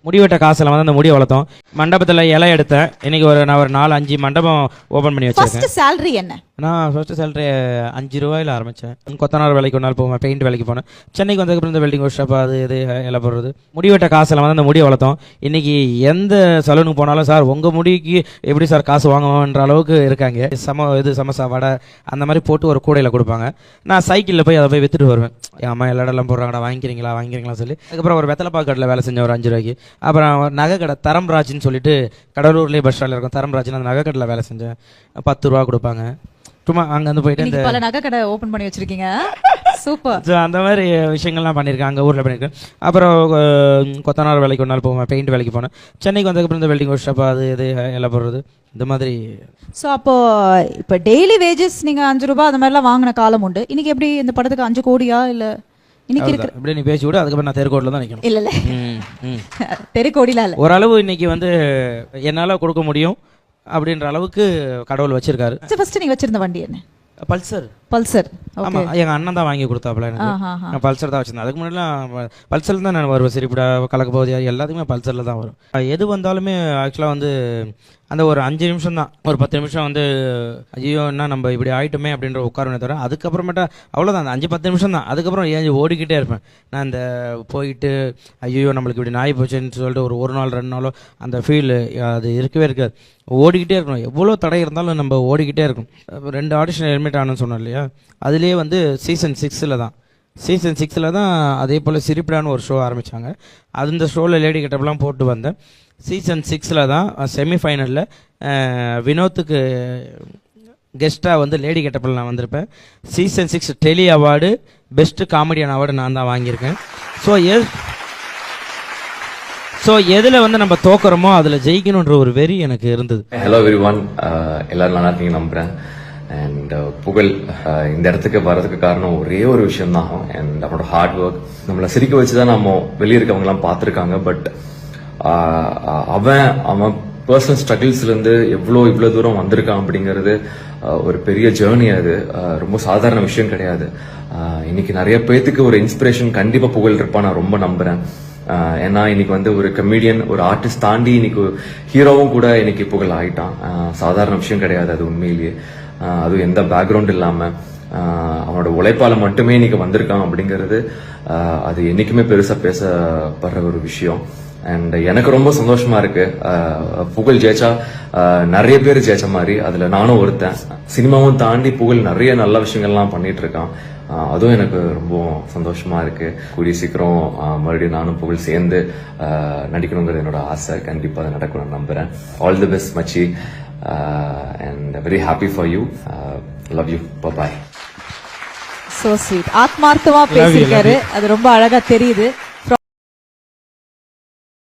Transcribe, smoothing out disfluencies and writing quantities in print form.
முடிவெட்ட காசுல வந்து அந்த முடியை வளர்த்தோம். மண்டபத்தில் இலை எடுத்தேன். இன்னைக்கு நான் ஒரு 4-5 மண்டபம் ஓப்பன் பண்ணி வச்சிருக்கேன். ஃபர்ஸ்ட் salary என்ன? நான் ஃபர்ஸ்ட் சேலரி 5 ரூபாயில் ஆரம்பித்தேன். கொத்தனார் வேலைக்கு ஒரு நாள் போவேன், பெயிண்ட் வேலைக்கு போனேன். சென்னைக்கு வந்ததுக்கப்புறம் இந்த வெல்டிங் ஒர்க் ஷாப் அது இது எல்லாம் போடுறது. முடிவெட்ட காசில் வந்து அந்த முடியை வளர்த்தோம். இன்றைக்கி எந்த சலூனுக்கு போனாலும் சார் உங்கள் முடிக்கு எப்படி சார் காசு வாங்குவோன்ற அளவுக்கு இருக்காங்க. சமோசா வடை அந்த மாதிரி போட்டு ஒரு கூடையில் கொடுப்பாங்க. நான் சைக்கிளில் போய் அதை போய் விற்றுட்டு வருவேன். அம்மா எல்லா இடம்லாம் போடுறாங்கடா, வாங்கிக்கிறீங்களா சொல்லி. அதுக்கப்புறம் ஒரு வெத்தலைப்பாக்கு கடையில் வேலை செஞ்சேன் ஒரு 5 ரூபாய்க்கு. அப்புறம் நகை கடை தரம்ராஜ்னு சொல்லிட்டு கடலூர்லேயே பஸ் ஸ்டாண்டில் இருக்கும் தரம்ராஜ்னு, அந்த நகை கடையில் வேலை செஞ்சேன். 10 ரூபா கொடுப்பாங்க. சும்மா அங்கேருந்து போயிட்டு இந்த பல நகை கடை ஓப்பன் பண்ணி வச்சிருக்கீங்க. சூப்பர். ஸோ அந்த மாதிரி விஷயங்கள்லாம் பண்ணியிருக்கேன், அங்கே ஊரில் பண்ணியிருக்கேன். அப்புறம் கொத்தனார் வேலைக்கு ஒரு நாள் போவேன், பெயிண்ட் வேலைக்கு போனேன். சென்னைக்கு வந்ததுக்கப்புறம் இந்த வெல்டிங் ஒர்க் ஷாப் அது இது எல்லாம் போடுறது இந்த மாதிரி. ஸோ அப்போ இப்போ டெய்லி வேஜஸ் நீங்கள் 5 ரூபாய் அந்த மாதிரிலாம் வாங்கின காலம் உண்டு. இன்னைக்கு எப்படி இந்த படத்துக்கு 5 கோடியா இல்லை இன்னைக்கு இருக்கு? இப்படி நீ பேசி விட, அதுக்கப்புறம் நான் தெருக்கோட்டில் தான் நிற்கணும். இல்லை தெருக்கோடிலாம் இல்லை. ஓரளவு இன்னைக்கு வந்து என்னால் கொடுக்க முடியும் அப்படின்ற அளவுக்கு கடவுள் வச்சிருக்காரு. ஃபர்ஸ்ட் நீங்க வச்சிருந்த வண்டி என்ன? பல்சர். ஆமா, எங்க அண்ணன் தான் வாங்கி கொடுத்தாப்புல எனக்கு. நான் பல்சர் தான் வச்சிருந்தேன். அதுக்கு முன்னாடிலாம் பல்சர்ல தான் நான் வருவேன். சிரிப்படா, கலக்க போகுது, எல்லாத்துக்குமே பல்சர்ல தான் வரும். எது வந்தாலுமே ஆக்சுவலாக வந்து அந்த ஒரு 5 நிமிஷம் தான், ஒரு 10 நிமிஷம் வந்து ஐயோ என்ன நம்ம இப்படி ஆயிட்டோமே அப்படின்ற உட்காரமே தவிர, அதுக்கப்புறமேட்டா அவ்வளோதான், அந்த 5-10 நிமிஷம் தான். அதுக்கப்புறம் ஏன் ஓடிக்கிட்டே இருப்பேன் நான். இந்த போயிட்டு ஐயோ நம்மளுக்கு இப்படி நாய் போச்சுன்னு சொல்லிட்டு ஒரு நாள் 2 நாளோ அந்த ஃபீல் அது இருக்கவே இருக்காது. ஓடிக்கிட்டே இருக்கணும். எவ்வளோ தடை இருந்தாலும் நம்ம ஓடிக்கிட்டே இருக்கும். 2 ஆடிஷன் எலிமினேட் ஆனன்னு சொன்னோம் இல்லையா, அதுலேயே வந்து சீசன் 6 தான் அதே போல் சிரிப்பிடான்னு ஒரு ஷோ ஆரம்பித்தாங்க. அந்த ஷோவில் லேடி கெட்டப்லாம் போட்டு வந்தேன். சீசன் 6 தான் செமிஃபைனலில் வினோத்துக்கு கெஸ்ட்டாக வந்து லேடி கெட்டப்பில் நான் வந்திருப்பேன். சீசன் 6 டெலி அவார்டு பெஸ்ட்டு காமெடியன் அவார்டு நான் தான் வாங்கியிருக்கேன். ஸோ எதில் வந்து நம்ம தோக்குறோமோ அதில் ஜெயிக்கணுன்ற ஒரு வெறி எனக்கு இருந்தது. ஹலோ எவ்ரிவன், எல்லாரும் நல்லா இருக்கீங்க நம்புகிறேன். அண்ட் புகழ் இந்த இடத்துக்கு வர்றதுக்கு காரணம் ஒரே ஒரு விஷயம் தான், அண்ட் அவனோட ஹார்ட் ஒர்க். நம்மளை சிரிக்க வச்சு தான் நம்ம வெளியே இருக்கவங்கலாம் பார்த்துருக்காங்க. பட் அவன் பர்சனல் ஸ்ட்ரகிள்ஸ்லேருந்து இவ்வளோ தூரம் வந்திருக்கான் அப்படிங்கிறது ஒரு பெரிய ஜேர்னி. அது ரொம்ப சாதாரண விஷயம் கிடையாது. இன்னைக்கு நிறைய பேத்துக்கு ஒரு இன்ஸ்பிரேஷன் கண்டிப்பாக புகழ் இருப்பான், நான் ரொம்ப நம்புகிறேன். ஏன்னா இன்னைக்கு வந்து ஒரு கமெடியன், ஒரு ஆர்டிஸ்ட் தாண்டி இன்னைக்கு ஹீரோவும் கூட இன்னைக்கு புகழ் ஆயிட்டான். சாதாரண விஷயம் கிடையாது அது உண்மையிலேயே. அதுவும் எந்த பேக்ரவுண்ட் இல்லாமல் அவனோட உழைப்பால மட்டுமே இன்னைக்கு வந்திருக்கான் அப்படிங்கிறது அது என்னைக்குமே பெருசா பேசப்படுற ஒரு விஷயம். அண்ட் எனக்கு ரொம்ப சந்தோஷமா இருக்கு. புகழ் ஜெயிச்சா நிறைய பேர் ஜெயிச்ச மாதிரி அதுல நானும் ஒருத்தன். சினிமாவும் தாண்டி புகழ் நிறைய நல்ல விஷயங்கள்லாம் பண்ணிட்டு இருக்கான். அதுவும் எனக்கு ரொம்ப சந்தோஷமா இருக்கு. கூடிய சீக்கிரம் மறுபடியும் நானும் புகழ் சேர்ந்து நடிக்கணுங்கிறது என்னோட ஆசை. கண்டிப்பா அது நடக்கணும்னு நம்புறேன். ஆல் தி பெஸ்ட் மச்சி, and very happy for you. Love you. Bye bye. So sweet. ஆத்மார்த்தமா பேசிருக்காரு. அது ரொம்ப அழகா தெரியுது.